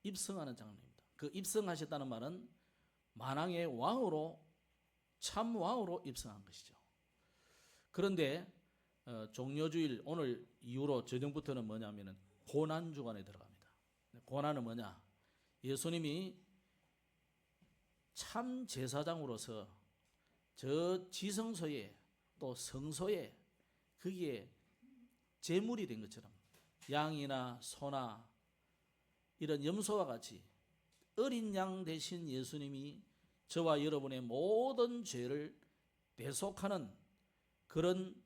입성하는 장면입니다. 그 입성하셨다는 말은 만왕의 왕으로, 참 왕으로 입성한 것이죠. 그런데 종료주일 오늘 이후로 저녁부터는 뭐냐면은 고난 주간에 들어갑니다. 고난은 뭐냐? 예수님이 참 제사장으로서 저 지성소에 또 성소에 거기에 제물이 된 것처럼 양이나 소나 이런 염소와 같이 어린 양 대신 예수님이 저와 여러분의 모든 죄를 대속하는 그런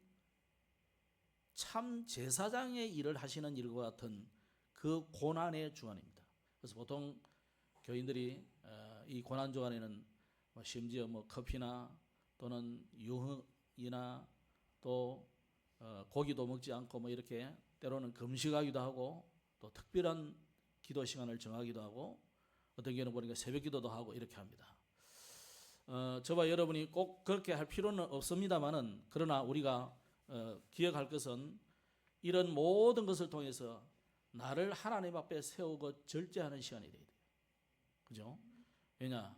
참 제사장의 일을 하시는 일과 같은 그 고난의 주간입니다. 그래서 보통 교인들이 이 고난 주간에는 심지어 커피나 또는 유흥이나 또 고기도 먹지 않고 이렇게 때로는 금식하기도 하고 또 특별한 기도 시간을 정하기도 하고 어떤 경우는 보니까 새벽 기도도 하고 이렇게 합니다. 저와 여러분이 꼭 그렇게 할 필요는 없습니다만은 그러나 우리가 기억할 것은 이런 모든 것을 통해서 나를 하나님 앞에 세우고 절제하는 시간이 돼야 돼요. 그죠? 왜냐?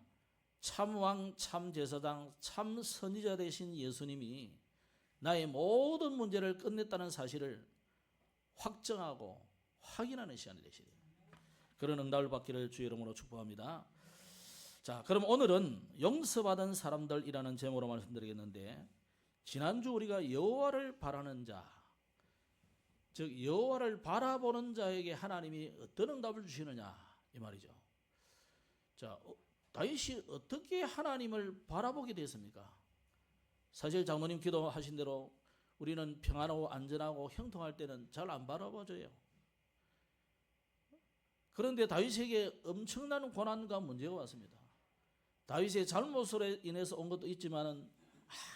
참왕, 참제사장, 참 선지자 되신 예수님이 나의 모든 문제를 끝냈다는 사실을 확정하고 확인하는 시간이 되시래요. 그런 응답을 받기를 주의 이름으로 축복합니다. 자, 그럼 오늘은 용서받은 사람들이라는 제목으로 말씀드리겠는데, 지난주 우리가 여호와를 바라는 자, 즉 여호와를 바라보는 자에게 하나님이 어떤 응답을 주시느냐 이 말이죠. 자, 다윗이 어떻게 하나님을 바라보게 됐습니까? 사실 장로님 기도하신 대로 우리는 평안하고 안전하고 형통할 때는 잘 안 바라봐줘요. 그런데 다윗에게 엄청난 고난과 문제가 왔습니다. 다윗의 잘못으로 인해서 온 것도 있지만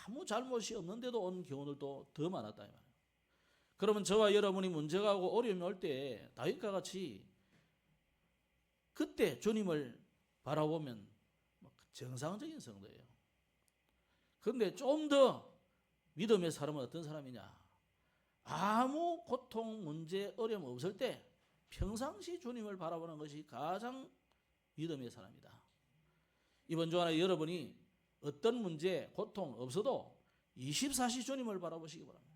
아무 잘못이 없는데도 온 경우들도 더 많았다 이 말이에요. 그러면 저와 여러분이 문제가 오고 어려움이 올 때 다윗과 같이 그때 주님을 바라보면 정상적인 성도예요. 그런데 좀 더 믿음의 사람은 어떤 사람이냐? 아무 고통, 문제, 어려움 없을 때 평상시 주님을 바라보는 것이 가장 믿음의 사람이다. 이번 주간에 여러분이 어떤 문제, 고통 없어도 24시 주님을 바라보시기 바랍니다.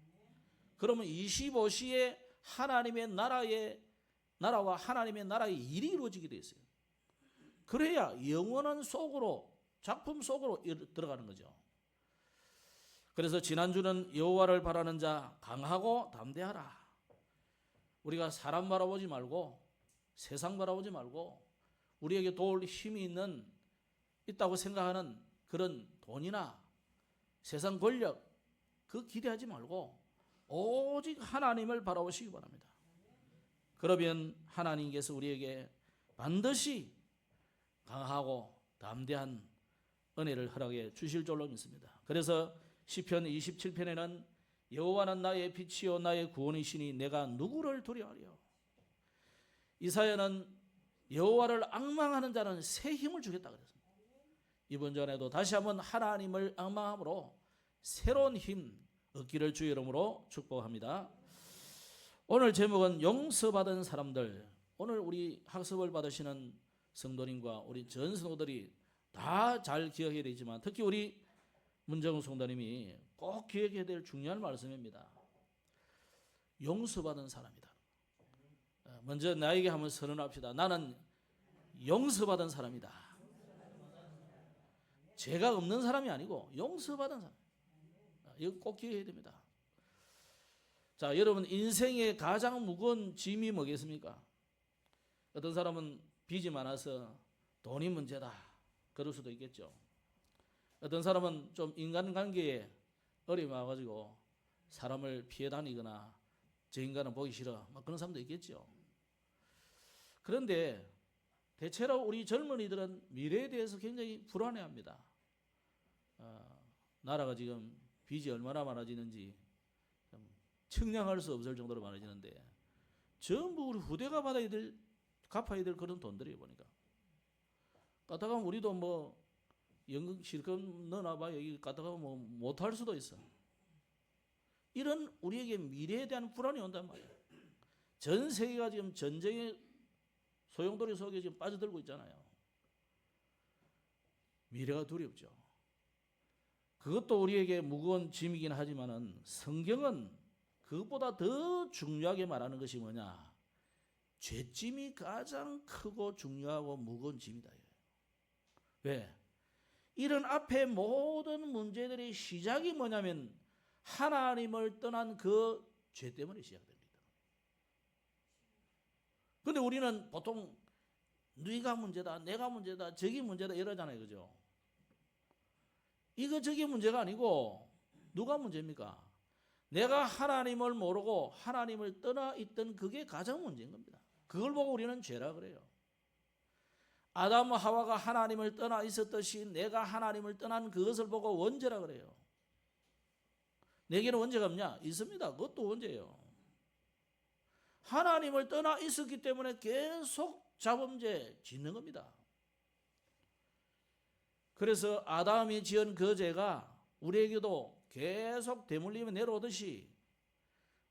그러면 25시에 하나님의 나라와 하나님의 나라의 일이 이루어지게 되어 있어요. 그래야 영원한 속으로, 작품 속으로 들어가는 거죠. 그래서 지난주는 여호와를 바라는 자 강하고 담대하라. 우리가 사람 바라보지 말고 세상 바라보지 말고 우리에게 도울 힘이 있다고 생각하는 그런 돈이나 세상 권력 그 기대하지 말고 오직 하나님을 바라보시기 바랍니다. 그러면 하나님께서 우리에게 반드시 강하고 담대한 은혜를 허락해 주실 줄로 믿습니다. 그래서 시편 27편에는 여호와는 나의 빛이요 나의 구원이시니 내가 누구를 두려워하리요. 이사야는 여호와를 앙망하는 자는 새 힘을 주겠다 그랬습니다. 이번 전에도 다시 한번 하나님을 앙망함으로 새로운 힘 얻기를 주의 이름으로 축복합니다. 오늘 제목은 용서받은 사람들. 오늘 우리 학습을 받으시는 성도님과 우리 전 성도들이 다 잘 기억해야 되지만 특히 우리 문정우 성도님이 꼭 기억해야 될 중요한 말씀입니다. 용서받은 사람이다. 먼저 나에게 한번 선언합시다. 나는 용서받은 사람이다. 죄가 없는 사람이 아니고 용서받은 사람. 이거 꼭 기억해야 됩니다. 자, 여러분 인생의 가장 무거운 짐이 뭐겠습니까? 어떤 사람은 빚이 많아서 돈이 문제다. 그럴 수도 있겠죠. 어떤 사람은 좀 인간관계에 어려움이 와가지고 사람을 피해 다니거나 저 인간은 보기 싫어. 그런 사람도 있겠죠. 그런데 대체로 우리 젊은이들은 미래에 대해서 굉장히 불안해합니다. 나라가 지금 빚이 얼마나 많아지는지 측량할 수 없을 정도로 많아지는데 전부 우리 후대가 갚아야 될 그런 돈들이 보니까 까다가 우리도 연금 실컷 넣어놔봐 여기 까다가 못할 수도 있어. 이런 우리에게 미래에 대한 불안이 온단 말이에요. 전 세계가 지금 전쟁에 소용돌이 속에 지금 빠져들고 있잖아요. 미래가 두렵죠. 그것도 우리에게 무거운 짐이긴 하지만은 성경은 그것보다 더 중요하게 말하는 것이 뭐냐? 죄짐이 가장 크고 중요하고 무거운 짐이다. 왜? 이런 앞에 모든 문제들의 시작이 뭐냐면 하나님을 떠난 그 죄 때문에 시작됩니다. 그런데 우리는 보통 네가 문제다, 내가 문제다, 저기 문제다 이러잖아요. 그죠? 이거 저기 문제가 아니고 누가 문제입니까? 내가 하나님을 모르고 하나님을 떠나 있던 그게 가장 문제인 겁니다. 그걸 보고 우리는 죄라 그래요. 아담과 하와가 하나님을 떠나 있었듯이 내가 하나님을 떠난 그것을 보고 원죄라 그래요. 내게는 원죄가 없냐? 있습니다. 그것도 원죄예요. 하나님을 떠나 있었기 때문에 계속 자범죄 짓는 겁니다. 그래서 아담이 지은 그 죄가 우리에게도 계속 대물림에 내려오듯이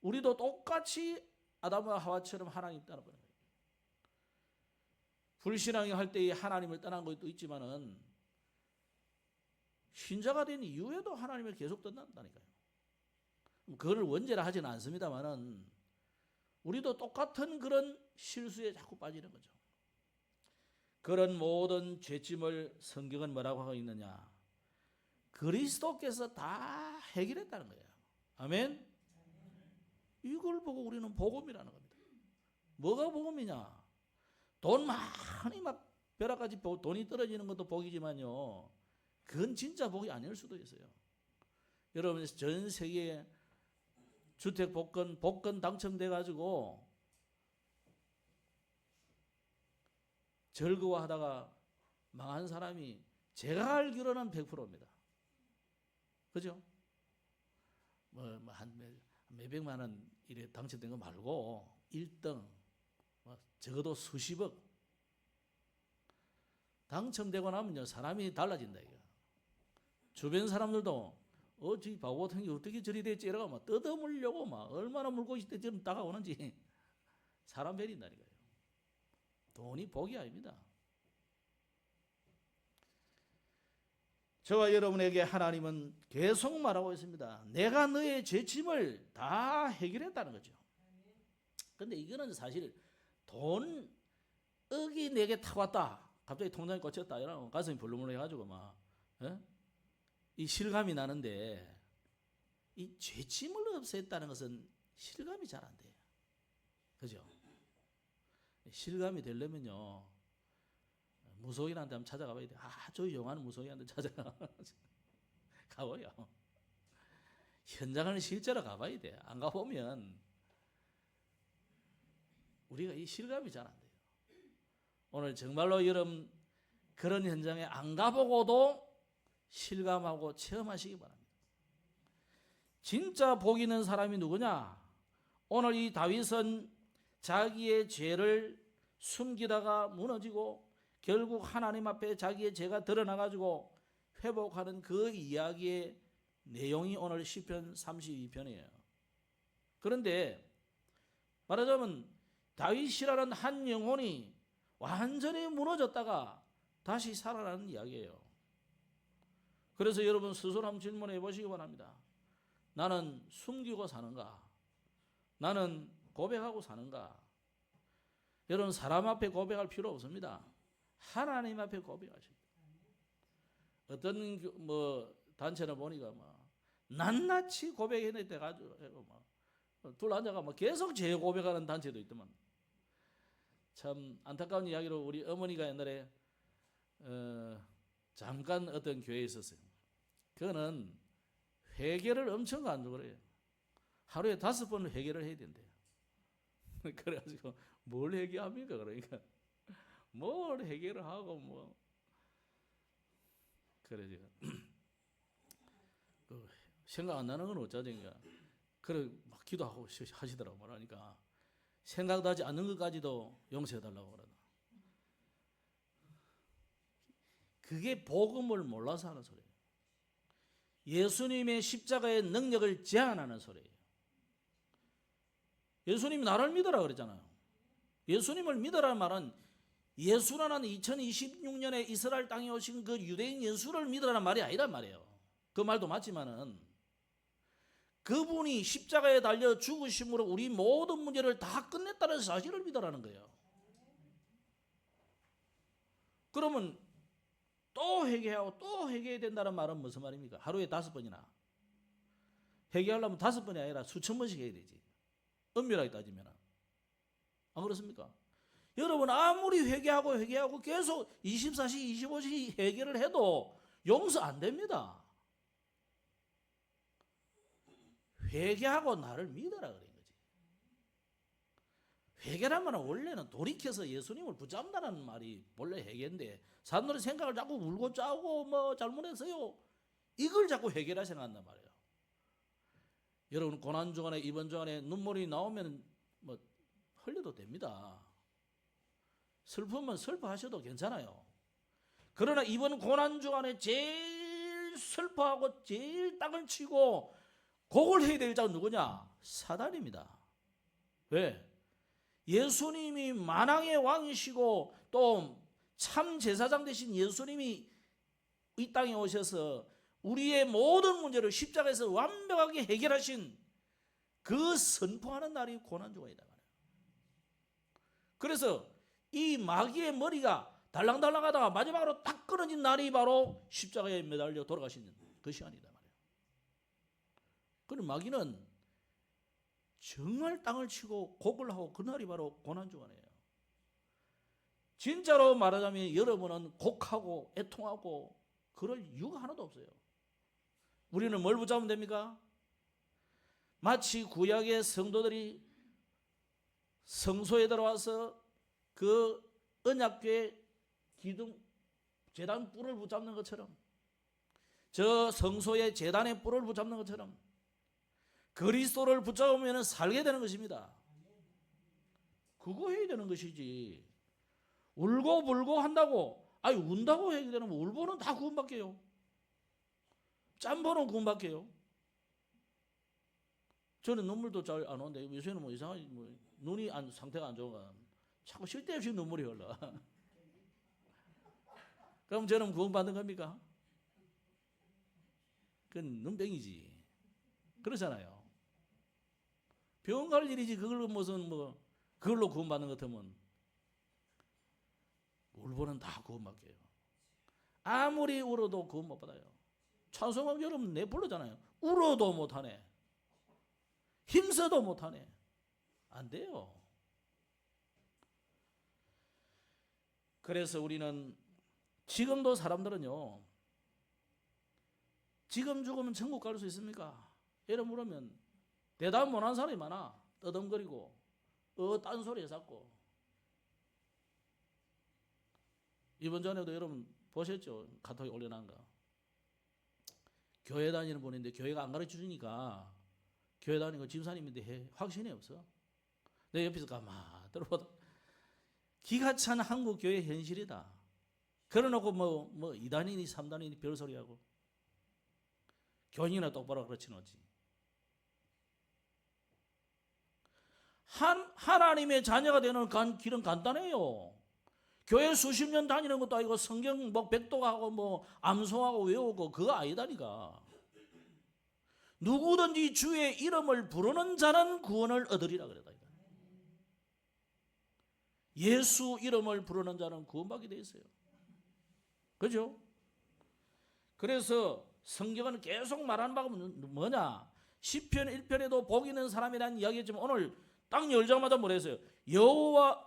우리도 똑같이 아담과 하와처럼 하나님 떠나버린 거예요. 불신앙이 할 때에 하나님을 떠난 것도 있지만은 신자가 된 이후에도 하나님을 계속 떠난다니까요. 그걸 원죄라 하지는 않습니다만은 우리도 똑같은 그런 실수에 자꾸 빠지는 거죠. 그런 모든 죄짐을 성경은 뭐라고 하고 있느냐? 그리스도께서 다 해결했다는 거예요. 아멘? 이걸 보고 우리는 복음이라는 겁니다. 뭐가 복음이냐? 돈 많이 막 벼락까지 돈이 떨어지는 것도 복이지만요. 그건 진짜 복이 아닐 수도 있어요. 여러분 전 세계에 주택 복권 당첨돼 가지고 즐거워하다가 망한 사람이 제가 알기로는 100%입니다. 그죠? 한 몇백만 원 이래 당첨된 거 말고 1등 적어도 수십억 당첨되고 나면요 사람이 달라진다 이거. 주변 사람들도 저 바보 같은 게 어떻게 저리 됐지 이러고 막 뜯어물려고 막 얼마나 물고 있을 때 지금 다가오는지 사람 베린다니까요. 돈이 복이 아닙니다. 저와 여러분에게 하나님은 계속 말하고 있습니다. 내가 너의 죄짐을 다 해결했다는 거죠. 그런데 이거는 사실 돈 억이 내게 탁 왔다. 갑자기 통장에 꽂혔다. 이러면 가슴이 벌렁벌렁 해가지고 막 이 실감이 나는데 이 죄짐을 없앴다는 것은 실감이 잘 안 돼요. 그죠? 실감이 되려면요 무속인한테 한번 찾아가 봐야 돼. 아주 영한 무속인한테 찾아가 가봐요. 현장을 실제로 가봐야 돼. 안 가보면 우리가 이 실감이 잘 안 돼요. 오늘 정말로 여러분 그런 현장에 안 가보고도 실감하고 체험하시기 바랍니다. 진짜 복 있는 사람이 누구냐? 오늘 이 다윗은 자기의 죄를 숨기다가 무너지고 결국 하나님 앞에 자기의 죄가 드러나가지고 회복하는 그 이야기의 내용이 오늘 시편 32편이에요. 그런데 말하자면 다윗이라는 한 영혼이 완전히 무너졌다가 다시 살아나는 이야기예요. 그래서 여러분 스스로 한번 질문해 보시기 바랍니다. 나는 숨기고 사는가? 나는 고백하고 사는가? 여러분 사람 앞에 고백할 필요 없습니다. 하나님 앞에 고백하십니다. 어떤 단체를 보니까 낱낱이 고백해낼 때 가지고 둘 앉아가 계속 제 고백하는 단체도 있더만. 참 안타까운 이야기로 우리 어머니가 옛날에 잠깐 어떤 교회에 있었어요. 그거는 회개를 엄청 간주를 해요. 하루에 5번 회개를 해야 된대요. 그래가지고 뭘 회개합니까? 그러니까 뭘 회개를 하고 그래 제가 생각 안 나는 건 어쩌든가 그래 막 기도하고 하시더라고 말하니까 생각도 하지 않는 것까지도 용서해달라고 그러다. 그게 복음을 몰라서 하는 소리예요. 예수님의 십자가의 능력을 제한하는 소리예요. 예수님이 나를 믿어라 그랬잖아요. 예수님을 믿어라는 말은 예수라는 2026년에 이스라엘 땅에 오신 그 유대인 예수를 믿으라는 말이 아니란 말이에요. 그 말도 맞지만은 그분이 십자가에 달려 죽으심으로 우리 모든 문제를 다 끝냈다는 사실을 믿으라는 거예요. 그러면 또 회개하고 또 회개해야 된다는 말은 무슨 말입니까? 하루에 5번이나. 회개하려면 5번이 아니라 수천 번씩 해야 되지. 엄밀하게 따지면. 안 그렇습니까? 여러분 아무리 회개하고 계속 24시 25시 회개를 해도 용서 안 됩니다. 회개하고 나를 믿어라 그런 거지. 회개란 말은 원래는 돌이켜서 예수님을 붙잡는다는 말이 원래 회개인데 사람들은 생각을 자꾸 울고 짜고 뭐 잘못했어요. 이걸 자꾸 회개라 생각한단 말이에요. 여러분 고난 중간에 이번 중간에 눈물이 나오면 뭐 흘려도 됩니다. 슬프면 슬퍼하셔도 괜찮아요. 그러나 이번 고난 중간에 제일 슬퍼하고 제일 땅을 치고 곡을 해야 될 자는 누구냐? 사단입니다. 왜? 예수님이 만왕의 왕이시고 또 참 제사장 되신 예수님이 이 땅에 오셔서 우리의 모든 문제를 십자가에서 완벽하게 해결하신 그 선포하는 날이 고난주간이다. 그래서 이 마귀의 머리가 달랑달랑하다가 마지막으로 딱 끊어진 날이 바로 십자가에 매달려 돌아가신 그 시간이다 말이에요. 그럼 마귀는 정말 땅을 치고 곡을 하고 그날이 바로 고난주간이에요. 진짜로 말하자면 여러분은 곡하고 애통하고 그럴 이유가 하나도 없어요. 우리는 뭘 붙잡으면 됩니까? 마치 구약의 성도들이 성소에 들어와서 그 언약궤 기둥 제단 뿔을 붙잡는 것처럼 저 성소의 제단의 뿔을 붙잡는 것처럼 그리스도를 붙잡으면 살게 되는 것입니다. 그거 해야 되는 것이지. 울고 불고 한다고 아니 운다고 해야 되는 거 울보는 다 구원받게요. 짬보는 구원받게요. 저는 눈물도 잘 안 오는데 요새는 뭐 이상하게 뭐 눈이 상태가 안 좋은가 자꾸 쉴 데 없이 눈물이 흘러. 그럼 저는 구원받는 겁니까? 그건 눈병이지. 그렇잖아요. 병원 갈 일이지 그걸로 무슨 뭐 그걸로 구원받는 것 같으면 울보는 다 구원받게요. 아무리 울어도 구원 못 받아요. 찬송하면 여러분 내 부르잖아요. 울어도 못하네. 힘써도 못하네. 안 돼요. 그래서 우리는 지금도 사람들은요. 지금 죽으면 천국 갈 수 있습니까? 이런 물으면 대답 못하는 사람이 많아. 떠듬거리고 딴소리 해쌌고. 이번 전에도 여러분 보셨죠? 카톡에 올려놓은 거. 교회 다니는 분인데 교회가 안 가르쳐주니까 교회 다니는 거 집사님인데 확신이 없어. 내 옆에서 가만 들어보다 기가 찬 한국 교회 현실이다. 그러놓고 뭐 2단이니 3단이니 별소리하고 교인이나 똑바로 그렇지 놓지. 하나님의 자녀가 되는 길은 간단해요. 교회 수십 년 다니는 것도 아니고 성경 뭐 백독하고 뭐 암송하고 외우고 그거 아니다니까. 누구든지 주의 이름을 부르는 자는 구원을 얻으리라 그랬다. 예수 이름을 부르는 자는 구원받게 돼 있어요. 그죠? 그래서 성경은 계속 말하는 바가 뭐냐? 시편 1편에도 복 있는 사람이라는 이야기했지만 오늘 딱 열자마자 뭐랬어요? 여호와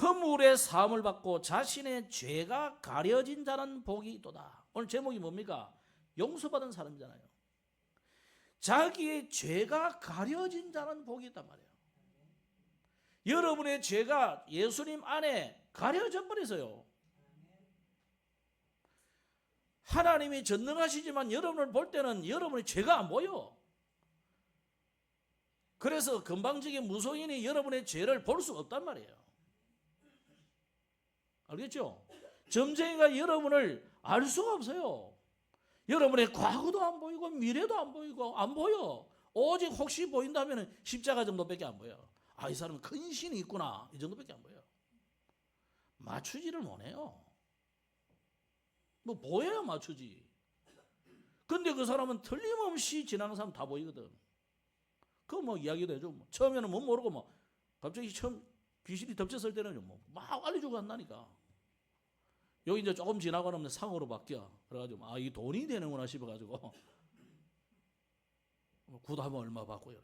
허물의 사함을 받고 자신의 죄가 가려진 자는 복이 있도다. 오늘 제목이 뭡니까? 용서받은 사람이잖아요. 자기의 죄가 가려진 자는 복이 있단 말이에요. 여러분의 죄가 예수님 안에 가려져 버렸어요. 하나님이 전능하시지만 여러분을 볼 때는 여러분의 죄가 안 보여. 그래서 건방지게 무소인이 여러분의 죄를 볼 수 없단 말이에요. 알겠죠? 점쟁이가 여러분을 알 수가 없어요. 여러분의 과거도 안 보이고 미래도 안 보이고 안 보여. 오직 혹시 보인다면 십자가 정도밖에 안 보여. 아, 이 사람은 큰 신이 있구나. 이 정도밖에 안 보여. 맞추지를 못해요. 뭐 보여야 맞추지. 근데 그 사람은 틀림없이 지나가는 사람 다 보이거든. 그거 뭐 이야기도 해줘. 뭐 처음에는 못 모르고 뭐 갑자기 처음 귀신이 덮쳤을 때는 뭐 막 알려주고 한다니까. 여기 이제 조금 지나고 나면 상으로 바뀌어. 그래가지고 아, 이게 돈이 되는구나 싶어가지고 구도하면 얼마 받고요.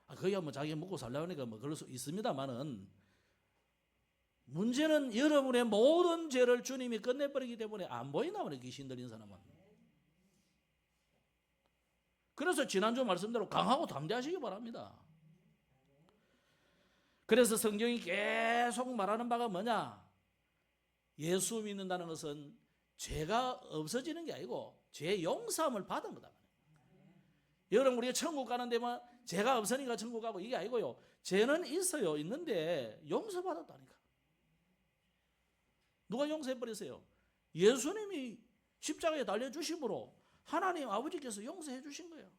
아, 거기야 뭐 자기 먹고 살려니까 뭐 그럴 수 있습니다만은 문제는 여러분의 모든 죄를 주님이 끝내버리기 때문에 안 보이나 보네, 귀신 들린 사람은. 그래서 지난주 말씀대로 강하고 담대하시기 바랍니다. 그래서 성경이 계속 말하는 바가 뭐냐? 예수 믿는다는 것은 죄가 없어지는 게 아니고 죄 용서함을 받은 거다. 여러분, 우리가 천국 가는데 뭐 죄가 없으니까 천국 가고 이게 아니고요. 죄는 있어요. 있는데 용서받았다니까. 누가 용서해버렸어요? 예수님이 십자가에 달려주심으로 하나님 아버지께서 용서해 주신 거예요.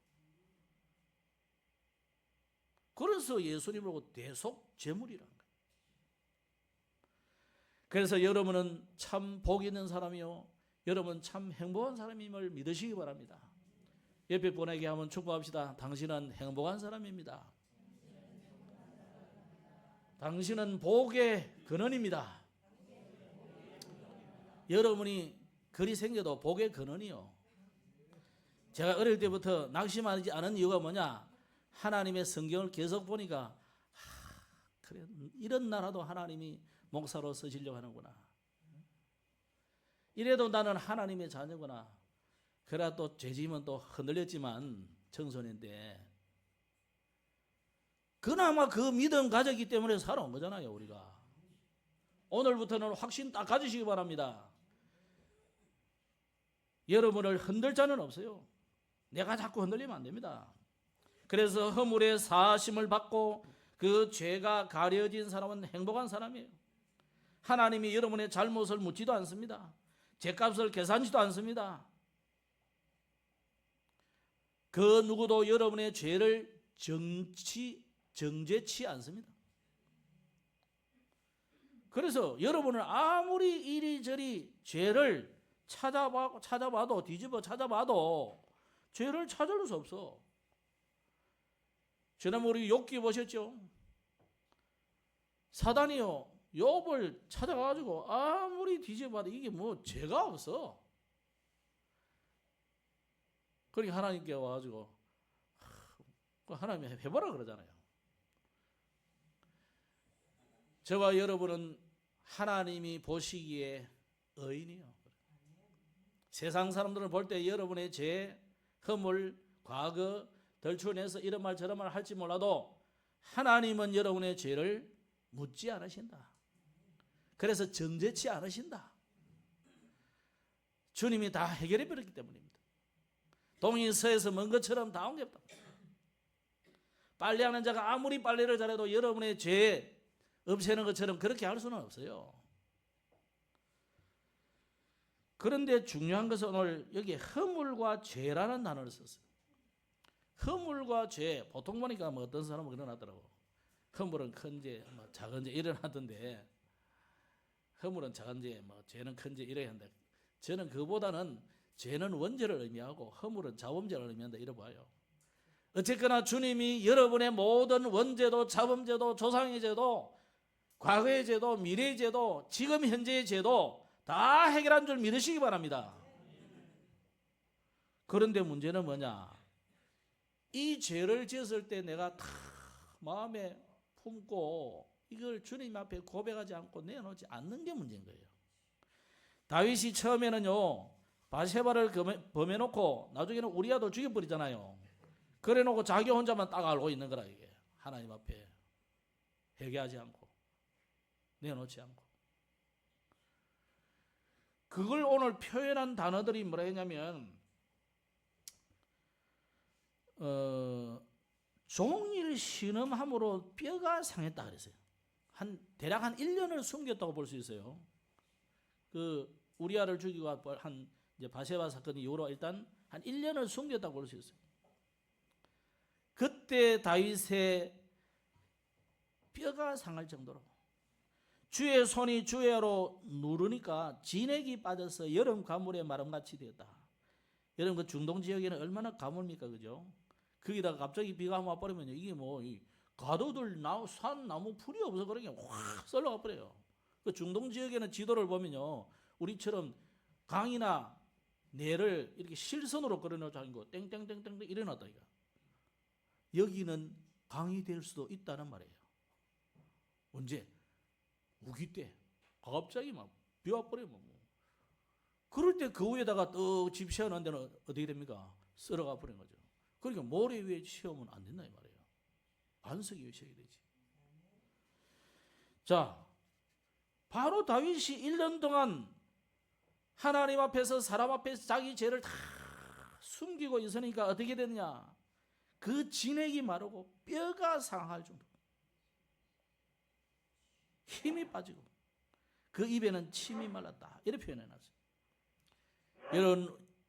그래서 예수님을 보고 대속 제물이라는 거예요. 그래서 여러분은 참 복 있는 사람이요, 여러분 참 행복한 사람임을 믿으시기 바랍니다. 옆에 분에게 한번 축복합시다. 당신은 행복한 사람입니다. 당신은 복의 근원입니다. 여러분이 글이 생겨도 복의 근원이요. 제가 어릴 때부터 낙심하지 않은 이유가 뭐냐? 하나님의 성경을 계속 보니까 그래, 이런 나라도 하나님이 목사로 쓰시려고 하는구나. 이래도 나는 하나님의 자녀구나. 그래 또 죄짐은 또 흔들렸지만 청소년인데 그나마 그 믿음 가졌기 때문에 살아온 거잖아요. 우리가 오늘부터는 확신 딱 가지시기 바랍니다. 여러분을 흔들 자는 없어요. 내가 자꾸 흔들리면 안 됩니다. 그래서 허물의 사심을 받고 그 죄가 가려진 사람은 행복한 사람이에요. 하나님이 여러분의 잘못을 묻지도 않습니다. 죄값을 계산치도 않습니다. 그 누구도 여러분의 죄를 정죄치 않습니다. 그래서 여러분은 아무리 이리저리 죄를 찾아봐도 뒤집어 찾아봐도 죄를 찾을 수 없어. 지난번에 우리 욥기 보셨죠? 사단이요, 욥을 찾아가지고 아무리 뒤집어봐도 이게 뭐 죄가 없어. 그러니까 하나님께 와가지고 하나님이 해보라 그러잖아요. 저와 여러분은 하나님이 보시기에 의인이요. 세상 사람들은 볼 때 여러분의 죄, 허물, 과거, 덜추어내서 이런 말 저런 말 할지 몰라도 하나님은 여러분의 죄를 묻지 않으신다. 그래서 정죄치 않으신다. 주님이 다 해결해 버렸기 때문입니다. 동이 서에서 먼 것처럼 다 옮겼다. 빨래하는 자가 아무리 빨래를 잘해도 여러분의 죄 없애는 것처럼 그렇게 할 수는 없어요. 그런데 중요한 것은 오늘 여기 허물과 죄라는 단어를 썼어요. 허물과 죄, 보통 보니까 뭐 어떤 사람은 일어나더라고. 허물은 큰 죄, 뭐 작은 죄 일어나던데, 허물은 작은 죄, 뭐 죄는 큰 죄 이래야 한다. 저는 그보다는 죄는 원죄를 의미하고 허물은 자범죄를 의미한다 이래 봐요. 어쨌거나 주님이 여러분의 모든 원죄도 자범죄도 조상의 죄도 과거의 죄도 미래의 죄도 지금 현재의 죄도 다 해결한 줄 믿으시기 바랍니다. 그런데 문제는 뭐냐? 이 죄를 지었을 때 내가 다 마음에 품고 이걸 주님 앞에 고백하지 않고 내놓지 않는 게 문제인 거예요. 다윗이 처음에는요, 바세바를 범해놓고 나중에는 우리아도 죽여버리잖아요. 그래놓고 자기 혼자만 딱 알고 있는 거라. 이게 하나님 앞에 회개하지 않고 내놓지 않고. 그걸 오늘 표현한 단어들이 뭐라 했냐면 종일 신음함으로 뼈가 상했다 그랬어요. 대략 한 1년을 숨겼다고 볼 수 있어요. 그 우리아를 죽이고 한 이제 바세바 사건 이후로 일단 한 1년을 숨겼다고 볼 수 있어요. 그때 다윗의 뼈가 상할 정도로 주의 손이 주야로 누르니까 진액이 빠져서 여름 가물의 마름같이 되었다. 여러분 그 중동 지역에는 얼마나 가물입니까, 그죠? 거기다가 갑자기 비가 한번 와버리면 이게 뭐 가도들 산 나무 풀이 없어 그러게 확 썰러가 버려요. 그 중동 지역에는 지도를 보면요, 우리처럼 강이나 내를 이렇게 실선으로 그려놓은 거 땡땡땡땡 이래놨다 이거. 여기는 강이 될 수도 있다는 말이에요. 언제? 우기 때 갑자기 막 비 와버리면 뭐. 그럴 때 그 위에다가 떡 집 세워놓은 데는 어떻게 됩니까? 썰어가 버린 거죠. 그러니까 모래 위에 세우면 안 된다 이 말이에요. 반석 위에 세워야 되지. 자, 바로 다윗이 1년 동안 하나님 앞에서 사람 앞에서 자기 죄를 다 숨기고 있으니까 어떻게 되느냐? 그 진액이 마르고 뼈가 상할 정도, 힘이 빠지고 그 입에는 침이 말랐다 이렇게 표현해놨어요.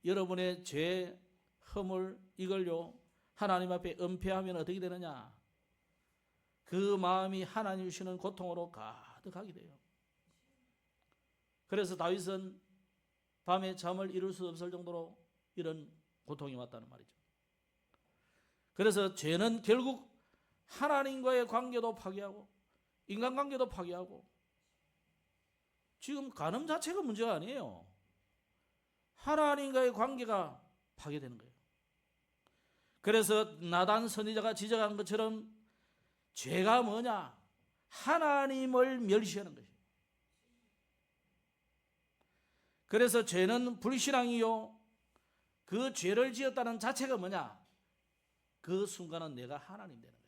여러분의 죄, 허물 이걸요 하나님 앞에 은폐하면 어떻게 되느냐? 그 마음이 하나님 주시는 고통으로 가득하게 돼요. 그래서 다윗은 밤에 잠을 이룰 수 없을 정도로 이런 고통이 왔다는 말이죠. 그래서 죄는 결국 하나님과의 관계도 파괴하고 인간관계도 파괴하고, 지금 간음 자체가 문제가 아니에요. 하나님과의 관계가 파괴되는 거예요. 그래서 나단 선지자가 지적한 것처럼 죄가 뭐냐? 하나님을 멸시하는 것이에요. 그래서 죄는 불신앙이요, 그 죄를 지었다는 자체가 뭐냐? 그 순간은 내가 하나님 되는 거예요.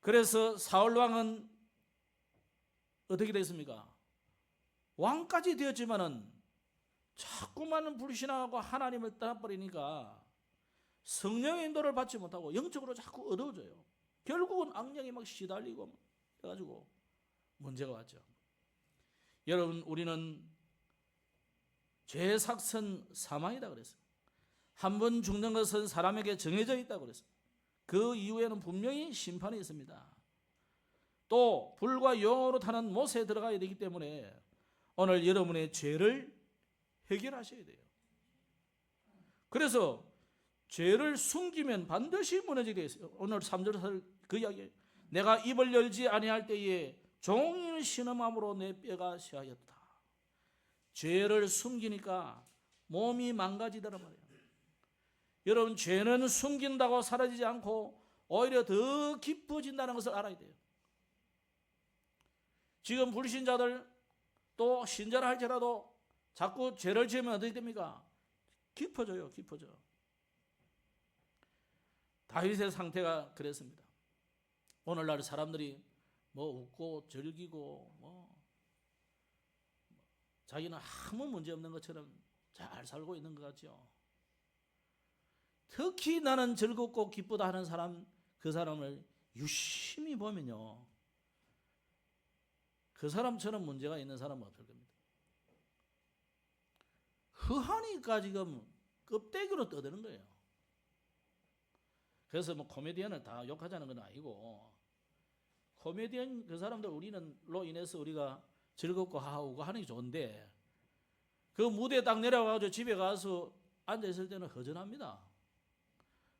그래서 사울왕은 어떻게 됐습니까? 왕까지 되었지만은 자꾸만 불신하고 하나님을 떠나버리니까 성령의 인도를 받지 못하고 영적으로 자꾸 어두워져요. 결국은 악령에 막 시달리고 해가지고 문제가 왔죠. 여러분, 우리는 죄의 삭선 사망이다 그랬어요. 한 번 죽는 것은 사람에게 정해져 있다고 그랬어요. 그 이후에는 분명히 심판이 있습니다. 또 불과 영으로 타는 못에 들어가야 되기 때문에 오늘 여러분의 죄를 해결하셔야 돼요. 그래서 죄를 숨기면 반드시 무너지게 되어 있어요. 오늘 3절 그 이야기, 내가 입을 열지 아니할 때에 종일 신음함으로 내 뼈가 쇠하였다. 죄를 숨기니까 몸이 망가지더란 말이에요. 여러분, 죄는 숨긴다고 사라지지 않고 오히려 더 깊어진다는 것을 알아야 돼요. 지금 불신자들 또 신자를 할지라도 자꾸 죄를 지으면 어떻게 됩니까? 깊어져요, 깊어져. 다윗의 상태가 그랬습니다. 오늘날 사람들이 뭐 웃고 즐기고 뭐 자기는 아무 문제 없는 것처럼 잘 살고 있는 것 같죠. 특히 나는 즐겁고 기쁘다 하는 사람, 그 사람을 유심히 보면요, 그 사람처럼 문제가 있는 사람은 없을 겁니다. 허하니까 지금 껍데기로 떠드는 거예요. 그래서 뭐 코미디언을 다 욕하자는 건 아니고, 코미디언 그 사람들 우리는로 인해서 우리가 즐겁고 하고 하는 게 좋은데, 그 무대에 딱 내려가서 집에 가서 앉아있을 때는 허전합니다.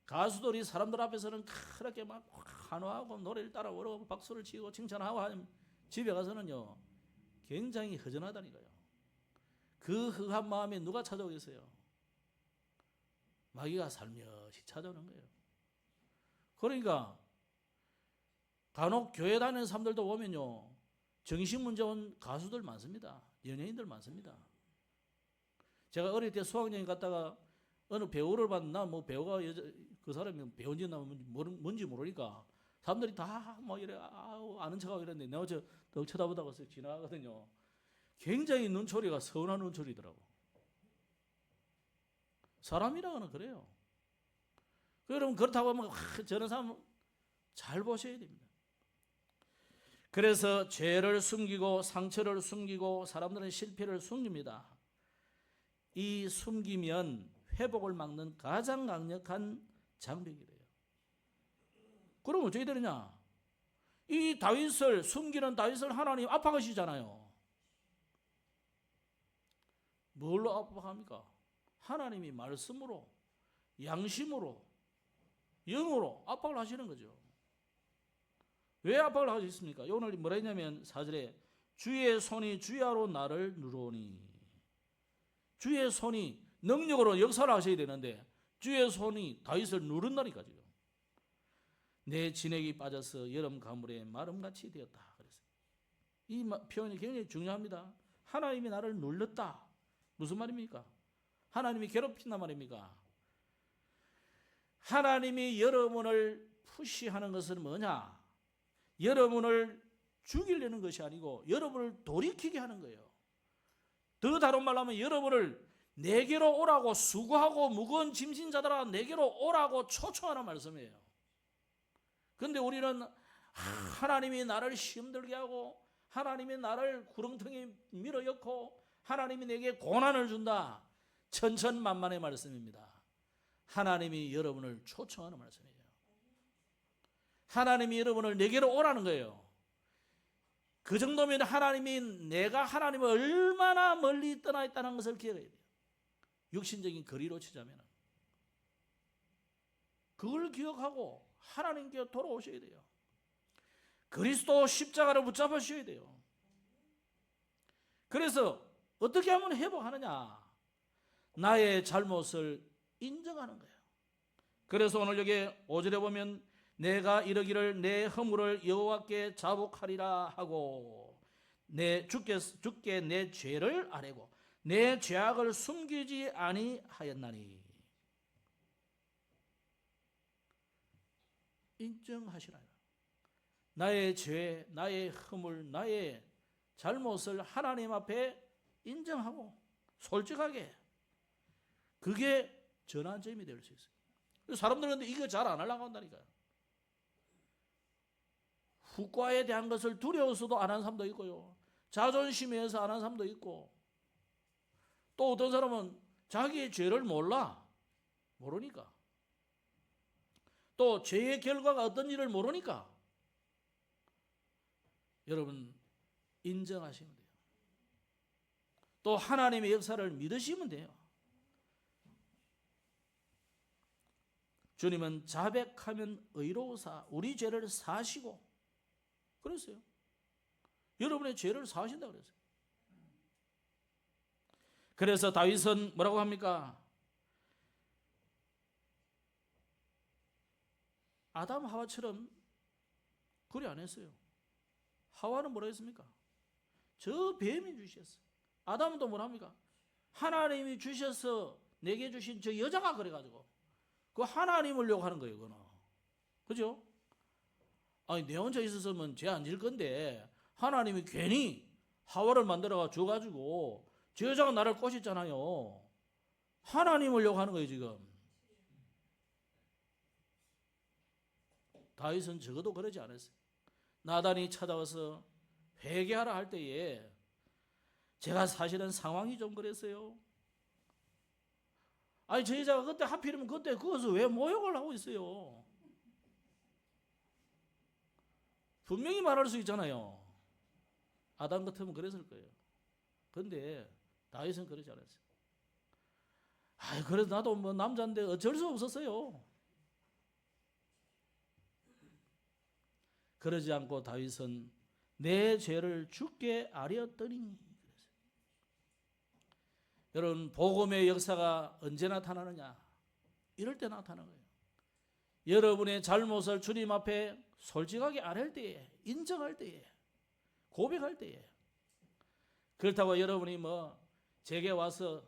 가수들이 사람들 앞에서는 그렇게 막 환호하고 노래를 따라 부르고 박수를 치고 칭찬하고 하면 집에 가서는요 굉장히 허전하다니까요. 그 허한 마음에 누가 찾아오겠어요? 마귀가 살며시 찾아오는 거예요. 그러니까 간혹 교회 다니는 사람들도 보면요 정신 문제 온 가수들 많습니다. 연예인들 많습니다. 제가 어릴 때 수학여행 갔다가 어느 배우를 봤나, 뭐 배우가 그 사람이 배우인지 뭔지 모르니까 사람들이 다 뭐 이래 아는 척하고 이랬는데 내가 더 쳐다보다가 지나가거든요. 굉장히 눈초리가 서운한 눈초리더라고. 사람이라고는 그래요. 여러분 그렇다고 하면 저런 사람 잘 보셔야 됩니다. 그래서 죄를 숨기고 상처를 숨기고 사람들은 실패를 숨깁니다. 이 숨기면 회복을 막는 가장 강력한 장벽이 돼요. 그럼 어떻게 되느냐? 이 다윗을 숨기는 다윗을 하나님 압박하시잖아요. 뭘로 압박합니까? 하나님이 말씀으로, 양심으로, 영으로 압박을 하시는 거죠. 왜 압박을 하셨습니까? 오늘 뭐라 했냐면 4절에 주의 손이 주야로 나를 누르오니, 주의 손이 능력으로 역사를 하셔야 되는데 주의 손이 다윗을 누른다니까. 지금 내 진액이 빠져서 여름 가물에 마름같이 되었다. 그래서 이 표현이 굉장히 중요합니다. 하나님이 나를 눌렀다. 무슨 말입니까? 하나님이 괴롭힌단 말입니까? 하나님이 여러분을 푸시하는 것은 뭐냐? 여러분을 죽이려는 것이 아니고 여러분을 돌이키게 하는 거예요. 더 다른 말로 하면 여러분을 내게로 오라고, 수고하고 무거운 짐진 자들아 내게로 오라고 초청하는 말씀이에요. 그런데 우리는 하나님이 나를 힘들게 하고 하나님이 나를 구렁텅이에 밀어넣고 하나님이 내게 고난을 준다. 천천만만의 말씀입니다. 하나님이 여러분을 초청하는 말씀이에요. 하나님이 여러분을 내게로 오라는 거예요. 그 정도면 하나님이 내가 하나님을 얼마나 멀리 떠나 있다는 것을 기억해야 돼요. 육신적인 거리로 치자면 그걸 기억하고 하나님께 돌아오셔야 돼요. 그리스도 십자가를 붙잡으셔야 돼요. 그래서 어떻게 하면 회복하느냐? 나의 잘못을 인정하는 거예요. 그래서 오늘 여기 5절에 보면 내가 이르기를 내 허물을 여호와께 자복하리라 하고 주께 내 죄를 아뢰고 내 죄악을 숨기지 아니하였나니. 인정하시라. 나의 죄, 나의 허물, 나의 잘못을 하나님 앞에 인정하고 솔직하게, 그게 전환점이 될 수 있어요. 사람들은 근데 이거 잘 안 하려고 한다니까요. 후과에 대한 것을 두려워서도 안 하는 사람도 있고요, 자존심에서 안 하는 사람도 있고, 또 어떤 사람은 자기의 죄를 모르니까, 또 죄의 결과가 어떤 일을 모르니까. 여러분 인정하시면 돼요. 또 하나님의 역사를 믿으시면 돼요. 주님은 자백하면 의로우사 우리 죄를 사시고 그랬어요. 여러분의 죄를 사하신다고 그랬어요. 그래서 다윗은 뭐라고 합니까? 아담 하와처럼 그리 안 했어요. 하와는 뭐라 했습니까? 저 뱀이 주셨어. 아담은 또 뭐라 합니까? 하나님이 주셔서 내게 주신 저 여자가 그래가지고 그 하나님을 욕하는 거예요. 그거는. 그죠? 아니 내 혼자 있었으면 죄 안 질 건데 하나님이 괜히 하와를 만들어가 줘가지고 저 여자가 나를 꼬셨잖아요. 하나님을 욕하는 거예요 지금. 다윗은 적어도 그러지 않았어요. 나단이 찾아와서 회개하라 할 때에 제가 사실은 상황이 좀 그랬어요. 아니 저 여자가 그때 하필이면 그때 그것을 왜 모욕을 하고 있어요. 분명히 말할 수 있잖아요. 아담 같으면 그랬을 거예요. 그런데 다윗은 그러지 않았어요. 아, 그래도 나도 뭐 남자인데 어쩔 수 없었어요. 그러지 않고 다윗은 내 죄를 주께 아뢰었더니. 여러분 복음의 역사가 언제 나타나느냐? 이럴 때 나타나는 거예요. 여러분의 잘못을 주님 앞에 솔직하게 아뢰을 때에, 인정할 때에, 고백할 때에. 그렇다고 여러분이 뭐 제게 와서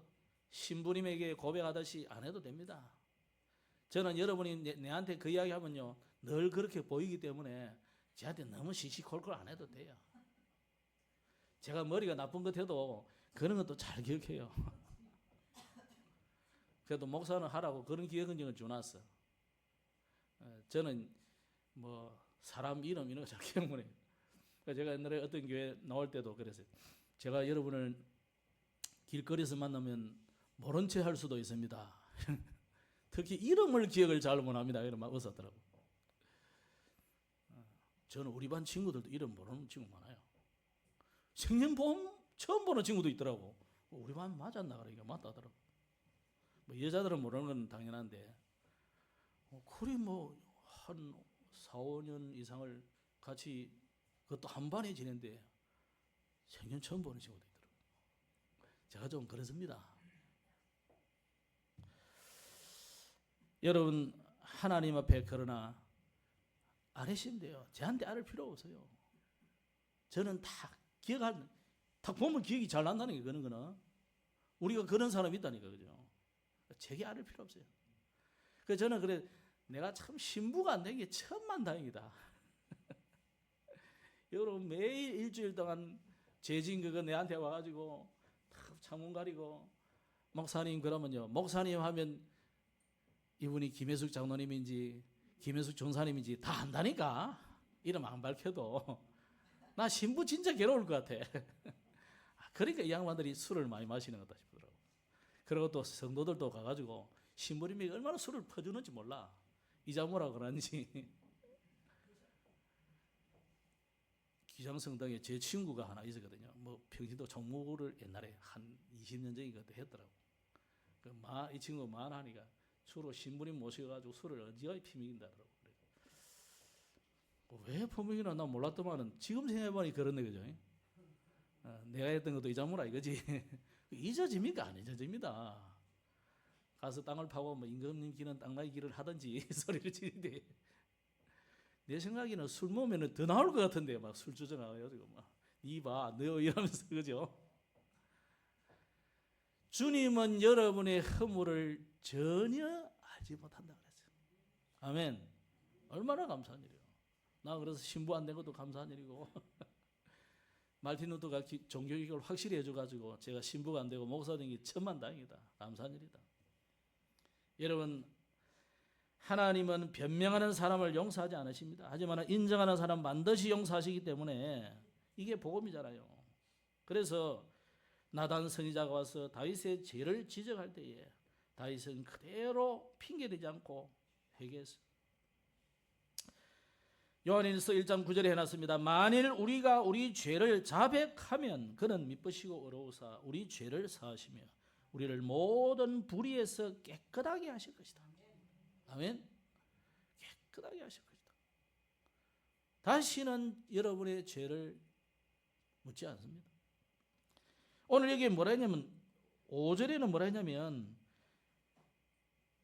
신부님에게 고백하듯이 안 해도 됩니다. 저는 여러분이 내한테 그 이야기 하면요 늘 그렇게 보이기 때문에 저한테 너무 시시콜콜 안 해도 돼요. 제가 머리가 나쁜 것 해도 그런 것도 잘 기억해요. 그래도 목사는 하라고 그런 기억은 주놨어. 저는 뭐 사람 이름 이런 거 잘 기억 못해요. 제가 옛날에 어떤 교회 나올 때도 그랬어요. 제가 여러분을 길거리에서 만나면 모른 체 할 수도 있습니다. 특히 이름을 기억을 잘 못합니다. 이런 막 웃었더라고. 저는 우리 반 친구들도 이름 모르는 친구 많아요. 생년보험 처음 보는 친구도 있더라고. 우리 반 맞았나 그러니까 맞다더라고. 뭐 여자들은 모르는 건 당연한데 그리 뭐한 4, 5년 이상을 같이 그것도 한 반에 지낸데 생년 처음 보는 친구도 있더라고. 제가 좀 그렇습니다. 여러분 하나님 앞에 그러나 안 하시면 돼요. 저한테 알 필요 없어요. 저는 다 딱 보면 기억이 잘 난다는 게 그런 거는 우리가 그런 사람이 있다니까 그죠? 제게 알 필요 없어요. 그래서 저는 그래 내가 참 신부가 안 된 게 천만다행이다. 여러분 매일 일주일 동안 재진 그거 내한테 와가지고 창문 가리고 목사님 그러면요 목사님 하면 이분이 김혜숙 장로님인지 김혜숙 전사님인지 다 안다니까. 이름 안 밝혀도 나 신부 진짜 괴로울 것 같아. 그러니까 이 양반들이 술을 많이 마시는 거다 싶더라고. 그리고 또 성도들도 가가지고 신부님이 얼마나 술을 퍼주는지 몰라. 이자모라 그런지. 기장성당에 제 친구가 하나 있었거든요. 뭐 평신도 총무를 옛날에 한 20년 전인가 했더라고. 이 친구 말하니까 주로 신부님 모셔가지고 술을 어지간히 피먹인다더라고. 왜 퍼먹이나 난 몰랐더만은 지금 생각해보니 그렇네 그죠? 내가 했던 것도 잊어먹으라 이거지. 잊어집니까? 안 잊어집니다. 가서 땅을 파고 뭐 임금님 기는 땅나기 길을 하든지 소리를 지르는데 내 생각에는 술 먹으면 더 나올 것 같은데 막 술 주저나가가지고 막 이봐 너 이러면서 그죠? 주님은 여러분의 허물을 전혀 알지 못한다 그랬어요. 아멘. 얼마나 감사한 일이에요. 나 그래서 신부 안 된 것도 감사한 일이고 말틴 루터가 종교개혁을 확실히 해줘가지고 제가 신부가 안 되고 목사 된 게 천만다행이다. 감사한 일이다. 여러분 하나님은 변명하는 사람을 용서하지 않으십니다. 하지만 인정하는 사람 반드시 용서하시기 때문에 이게 복음이잖아요. 그래서 나단 선지자가 와서 다윗의 죄를 지적할 때에 다윗은 그대로 핑계대지 않고 회개했어요. 요한일서 1장 9절에 해놨습니다. 만일 우리가 우리 죄를 자백하면 그는 미쁘시고 의로우사 우리 죄를 사하시며 우리를 모든 불의에서 깨끗하게 하실 것이다. 아멘. 깨끗하게 하실 것이다. 다시는 여러분의 죄를 묻지 않습니다. 오늘 여기 뭐라 했냐면 5절에는 뭐라 했냐면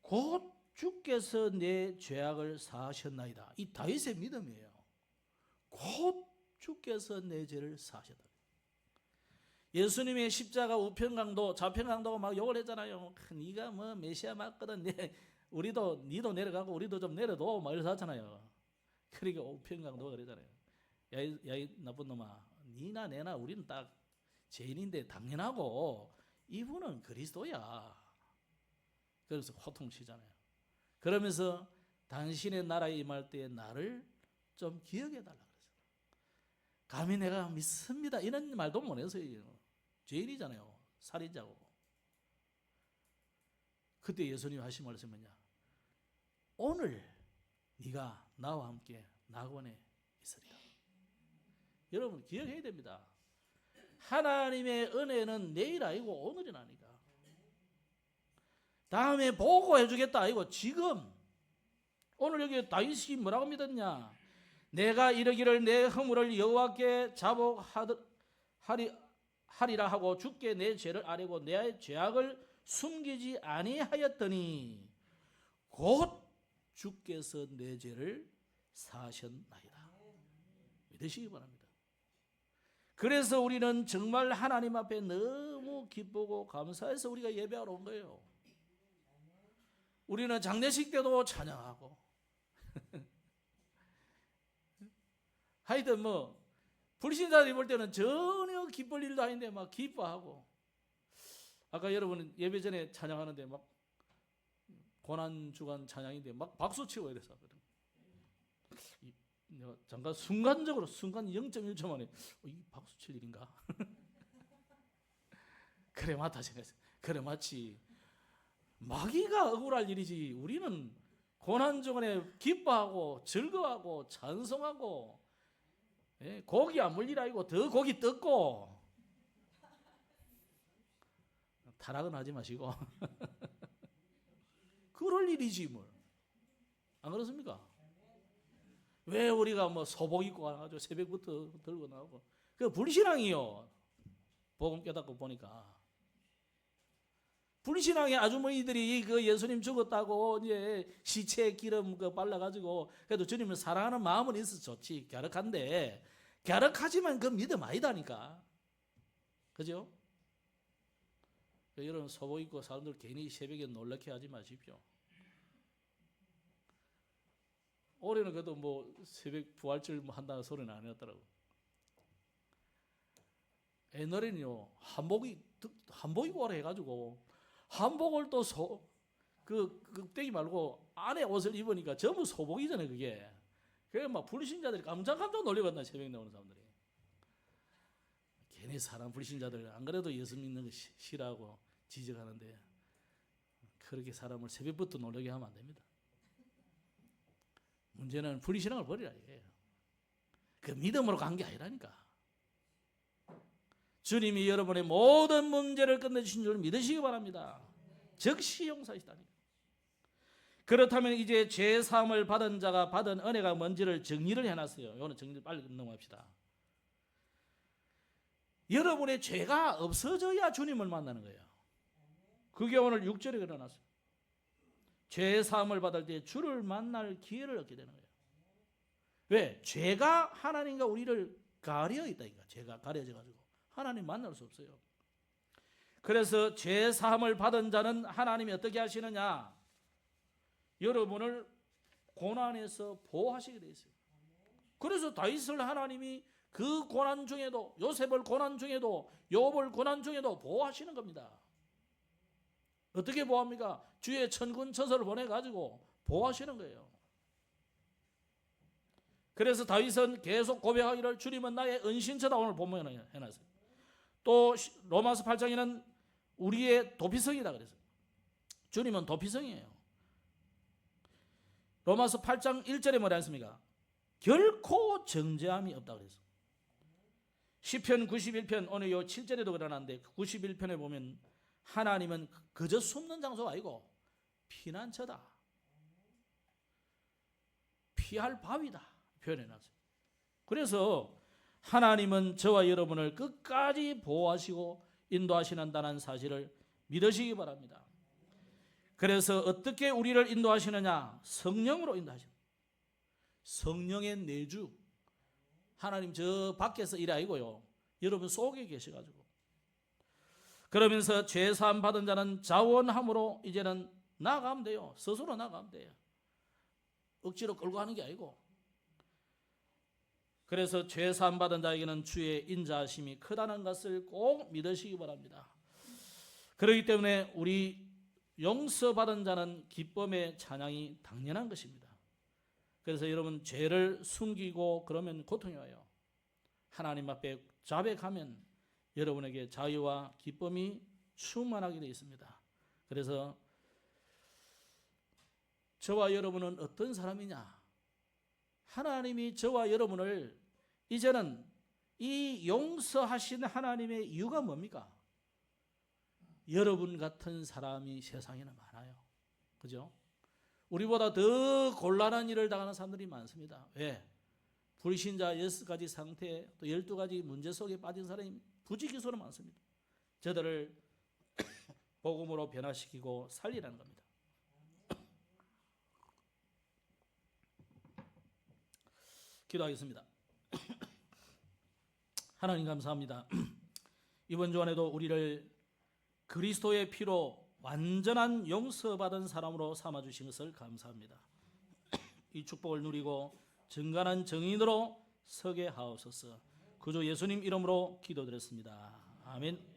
곧 주께서 내 죄악을 사하셨나이다. 이 다윗의 믿음이에요. 곧 주께서 내 죄를 사하셨다. 예수님의 십자가 우편강도 좌편강도가 막 욕을 했잖아요. 네가 뭐 메시아 맞거든. 니도 내려가고 우리도 좀 내려둬. 막 이래서 하잖아요. 그러니까 우편강도가 그러잖아요. 야이 나쁜 놈아. 니나 내나 우리는 딱 죄인인데 당연하고 이분은 그리스도야. 그래서 호통치잖아요. 그러면서 당신의 나라에 임할 때 나를 좀 기억해달라 그랬어요. 감히 내가 믿습니다 이런 말도 못 했어요. 죄인이잖아요. 살인자고. 그때 예수님 하신 말씀이 뭐냐? 오늘 네가 나와 함께 낙원에 있으리라. 여러분 기억해야 됩니다. 하나님의 은혜는 내일 아니고 오늘이라니까. 다음에 보고 해주겠다 아니고 지금. 오늘 여기 다윗이 뭐라고 믿었냐? 내가 이르기를 내 허물을 여호와께 자복하리라 하고 주께 내 죄를 아뢰고 내 죄악을 숨기지 아니하였더니 곧 주께서 내 죄를 사하셨나이다. 믿으시기 바랍니다. 그래서 우리는 정말 하나님 앞에 너무 기쁘고 감사해서 우리가 예배하러 온 거예요. 우리는 장례식 때도 찬양하고 하여튼 뭐 불신자들이 볼 때는 전혀 기쁠 일도 아닌데 막 기뻐하고 아까 여러분 예배 전에 찬양하는데 막 고난주간 찬양인데 막 박수 치고 이래서 잠깐 순간 0.1초 만에 이 박수 칠 일인가? 그래 맞다 생각했어요. 그래 마치 마귀가 억울할 일이지 우리는 고난주간에 기뻐하고 즐거워하고 찬송하고 예? 고기 안 물리라 아니고 더 고기 뜯고 타락은 하지 마시고 그럴 일이지 뭘. 안 그렇습니까? 왜 우리가 뭐 소복 입고 가가지고 새벽부터 들고 나오고 그 불신앙이요. 복음 깨닫고 보니까 불신앙의 아주머니들이 그 예수님 죽었다고 이제 시체 기름 그 발라가지고 그래도 주님을 사랑하는 마음은 있어 좋지. 갸륵한데 갸륵하지만 그 믿음 아니다니까. 그죠? 여러분 소복 입고 사람들 괜히 새벽에 놀라게 하지 마십시오. 올해는 그래도 뭐 새벽 부활절 한다는 소리는 안 했더라고. 옛날에는요 한복 입고 오라 해가지고 한복을 또 떼기 말고 안에 옷을 입으니까 전부 소복이잖아요 그게. 그래 막 불신자들이 깜짝깜짝 놀려간다 새벽에 나오는 사람들이. 괜히 사람 불신자들 안 그래도 예수 믿는 거 싫어하고 지적하는데 그렇게 사람을 새벽부터 놀라게 하면 안 됩니다. 문제는 불신앙을 버리라 이거예요. 그 믿음으로 간 게 아니라니까. 주님이 여러분의 모든 문제를 끝내주신 줄 믿으시기 바랍니다. 즉시 용서하시다니까. 그렇다면 이제 죄사함을 받은 자가 받은 은혜가 뭔지를 정리를 해놨어요. 이거는 정리 빨리 넘어갑시다. 여러분의 죄가 없어져야 주님을 만나는 거예요. 그게 오늘 6절에 그려놨어요. 죄사함을 받을 때 주를 만날 기회를 얻게 되는 거예요. 왜? 죄가 하나님과 우리를 가려 있다니까. 죄가 가려져가지고 하나님 만날 수 없어요. 그래서 죄사함을 받은 자는 하나님이 어떻게 하시느냐? 여러분을 고난에서 보호하시게 돼 있어요. 그래서 다윗을 하나님이 그 고난 중에도 요셉을 고난 중에도 욥을 고난 중에도 보호하시는 겁니다. 어떻게 보호합니까? 주의 천군 천사를 보내가지고 보호하시는 거예요. 그래서 다윗은 계속 고백하기를 주님은 나의 은신처다 오늘 본문에 해놨어요. 또 로마서 8장에는 우리의 도피성이다 그랬어요. 주님은 도피성이에요. 로마서 8장 1절에 뭐라 했습니까? 결코 정죄함이 없다 그랬어요. 시편 91편 오늘 요 7절에도 그러는데 91편에 보면 하나님은 그저 숨는 장소가 아니고 피난처다. 피할 바위다. 표현해놨어요. 그래서 하나님은 저와 여러분을 끝까지 보호하시고 인도하시는다는 사실을 믿으시기 바랍니다. 그래서 어떻게 우리를 인도하시느냐? 성령으로 인도하십니다. 성령의 내주. 하나님 저 밖에서 일이 아니고요. 여러분 속에 계셔가지고. 그러면서 죄사함 받은 자는 자원함으로 이제는 나아가면 돼요. 스스로 나아가면 돼요. 억지로 끌고 가는 게 아니고. 그래서 죄사함 받은 자에게는 주의 인자하심이 크다는 것을 꼭 믿으시기 바랍니다. 그렇기 때문에 우리 용서받은 자는 기쁨의 찬양이 당연한 것입니다. 그래서 여러분 죄를 숨기고 그러면 고통이 와요. 하나님 앞에 자백하면 여러분에게 자유와 기쁨이 충만하게 되어 있습니다. 그래서 저와 여러분은 어떤 사람이냐? 하나님이 저와 여러분을 이제는 이 용서하신 하나님의 이유가 뭡니까? 여러분 같은 사람이 세상에는 많아요. 그죠? 우리보다 더 곤란한 일을 당하는 사람들이 많습니다. 왜? 불신자 6가지 상태, 또 12가지 문제 속에 빠진 사람이 부지기수로 많습니다. 저들을 복음으로 변화시키고 살리라는 겁니다. 기도하겠습니다. 하나님 감사합니다. 이번 주간에도 우리를 그리스도의 피로 완전한 용서받은 사람으로 삼아주신 것을 감사합니다. 이 축복을 누리고 정간한 정인으로 서게 하옵소서. 구주 예수님 이름으로 기도드렸습니다. 아멘.